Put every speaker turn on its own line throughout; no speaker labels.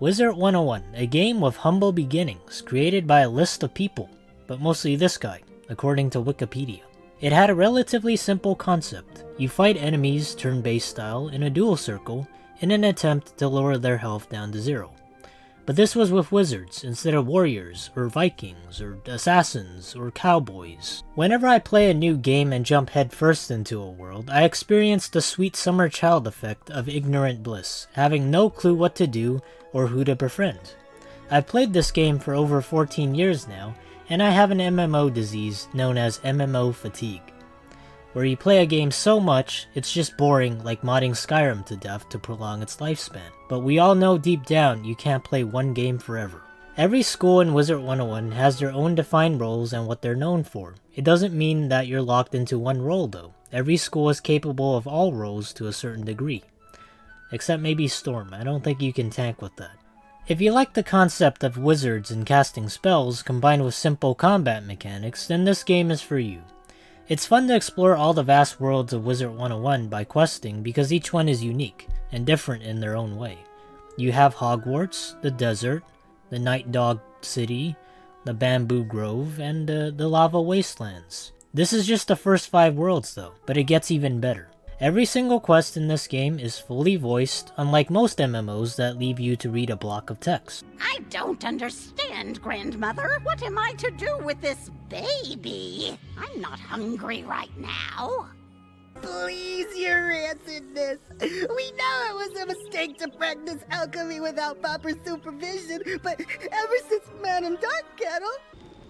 Wizard101, a game with humble beginnings, created by a list of people, but mostly this guy, according to Wikipedia. It had a relatively simple concept. You fight enemies turn-based style in a duel circle in an attempt to lower their health down to 0. But this was with wizards instead of warriors, or vikings, or assassins, or cowboys. Whenever I play a new game and jump headfirst into a world, I experience the sweet summer child effect of ignorant bliss, having no clue what to do or who to befriend. I've played this game for over 14 years now, and I have an MMO disease known as MMO fatigue, where you play a game so much, it's just boring, like modding Skyrim to death to prolong its lifespan. But we all know deep down you can't play one game forever. Every school in Wizard101 has their own defined roles and what they're known for. It doesn't mean that you're locked into one role though. Every school is capable of all roles to a certain degree. Except maybe Storm, I don't think you can tank with that. If you like the concept of wizards and casting spells combined with simple combat mechanics, then this game is for you. It's fun to explore all the vast worlds of Wizard101 by questing because each one is unique and different in their own way. You have Hogwarts, the desert, the Night Dog City, the Bamboo Grove, and the Lava Wastelands. This is just the first 5 worlds though, but it gets even better. Every single quest in this game is fully voiced, unlike most MMOs that leave you to read a block of text.
I don't understand, Grandmother. What am I to do with this baby? I'm not hungry right now.
Please, Your Rancidness. We know it was a mistake to practice alchemy without proper supervision, but ever since Madame Darkkettle...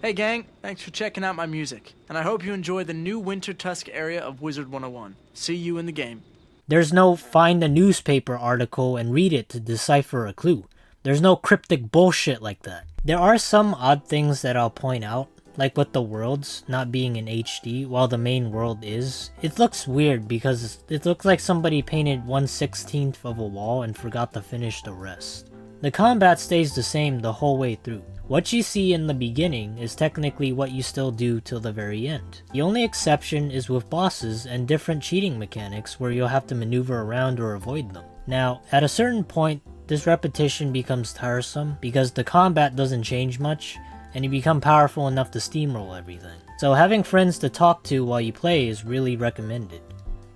Hey gang, thanks for checking out my music, and I hope you enjoy the new Winter Tusk area of Wizard101. See you in the game.
There's no find a newspaper article and read it to decipher a clue. There's no cryptic bullshit like that. There are some odd things that I'll point out, like with the worlds not being in HD while the main world is. It looks weird because it looks like somebody painted 1/16 of a wall and forgot to finish the rest. The combat stays the same the whole way through. What you see in the beginning is technically what you still do till the very end. The only exception is with bosses and different cheating mechanics where you'll have to maneuver around or avoid them. Now, at a certain point, this repetition becomes tiresome because the combat doesn't change much and you become powerful enough to steamroll everything. So having friends to talk to while you play is really recommended.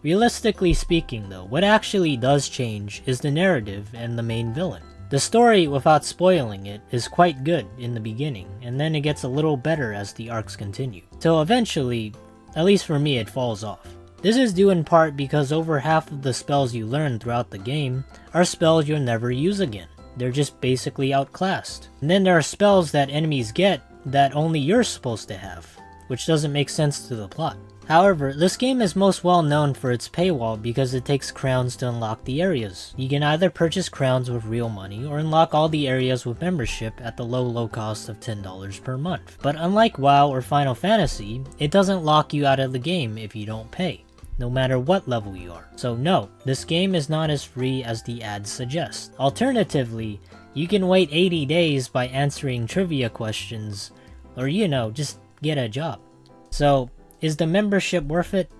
Realistically speaking though, what actually does change is the narrative and the main villain. The story, without spoiling it, is quite good in the beginning, and then it gets a little better as the arcs continue. So eventually, at least for me, it falls off. This is due in part because over half of the spells you learn throughout the game are spells you'll never use again. They're just basically outclassed. And then there are spells that enemies get that only you're supposed to have, which doesn't make sense to the plot. However, this game is most well known for its paywall because it takes crowns to unlock the areas. You can either purchase crowns with real money or unlock all the areas with membership at the low cost of $10 per month. But unlike WoW or Final Fantasy, it doesn't lock you out of the game if you don't pay, no matter what level you are. So no, this game is not as free as the ads suggest. Alternatively, you can wait 80 days by answering trivia questions, or just get a job. So, is the membership worth it?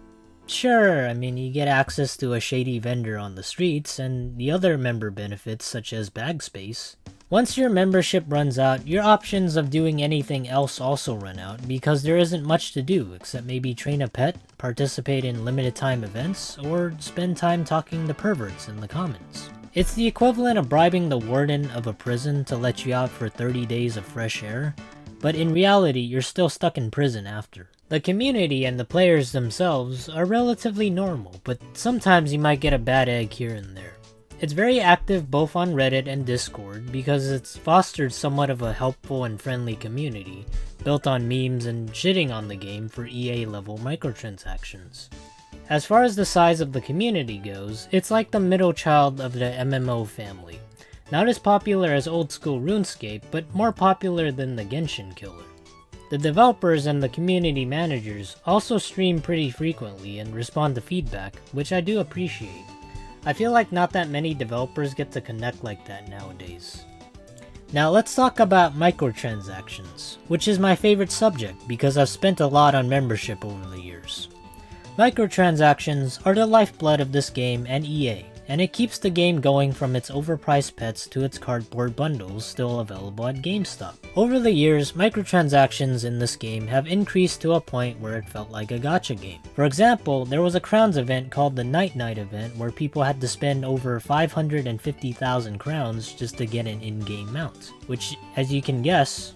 Sure, I mean, you get access to a shady vendor on the streets, and the other member benefits such as bag space. Once your membership runs out, your options of doing anything else also run out, because there isn't much to do except maybe train a pet, participate in limited time events, or spend time talking to perverts in the comments. It's the equivalent of bribing the warden of a prison to let you out for 30 days of fresh air, but in reality you're still stuck in prison after. The community and the players themselves are relatively normal, but sometimes you might get a bad egg here and there. It's very active both on Reddit and Discord because it's fostered somewhat of a helpful and friendly community, built on memes and shitting on the game for EA level microtransactions. As far as the size of the community goes, it's like the middle child of the MMO family. Not as popular as old school RuneScape, but more popular than the Genshin Killer. The developers and the community managers also stream pretty frequently and respond to feedback, which I do appreciate. I feel like not that many developers get to connect like that nowadays. Now let's talk about microtransactions, which is my favorite subject because I've spent a lot on membership over the years. Microtransactions are the lifeblood of this game and EA, and it keeps the game going from its overpriced pets to its cardboard bundles still available at GameStop. Over the years, microtransactions in this game have increased to a point where it felt like a gacha game. For example, there was a Crowns event called the Night Night event where people had to spend over 550,000 crowns just to get an in-game mount, which, as you can guess,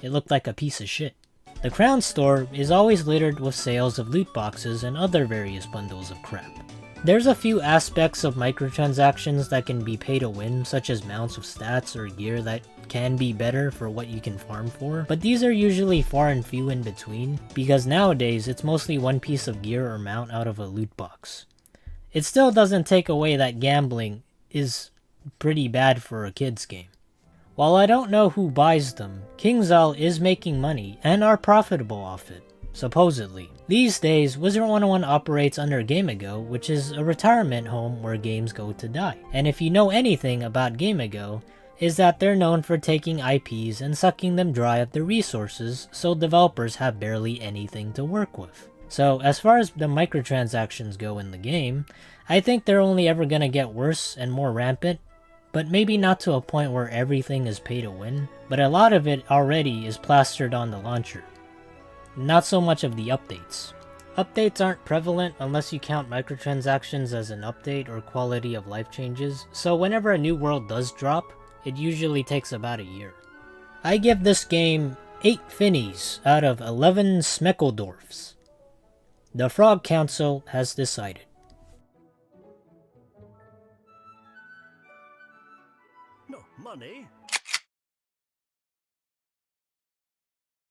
it looked like a piece of shit. The Crown store is always littered with sales of loot boxes and other various bundles of crap. There's a few aspects of microtransactions that can be pay to win, such as mounts of stats or gear that can be better for what you can farm for, but these are usually far and few in between, because nowadays it's mostly one piece of gear or mount out of a loot box. It still doesn't take away that gambling is pretty bad for a kid's game. While I don't know who buys them, KingsIsle is making money and are profitable off it, supposedly. These days, Wizard101 operates under Gamigo, which is a retirement home where games go to die. And if you know anything about Gamigo, is that they're known for taking IPs and sucking them dry of their resources, so developers have barely anything to work with. So as far as the microtransactions go in the game, I think they're only ever gonna get worse and more rampant, but maybe not to a point where everything is pay to win, but a lot of it already is plastered on the launcher. Not so much of the updates. Updates aren't prevalent unless you count microtransactions as an update or quality of life changes, so whenever a new world does drop, it usually takes about a year. I give this game 8 Finnies out of 11 Smeckledorfs. The Frog Council has decided.
No money?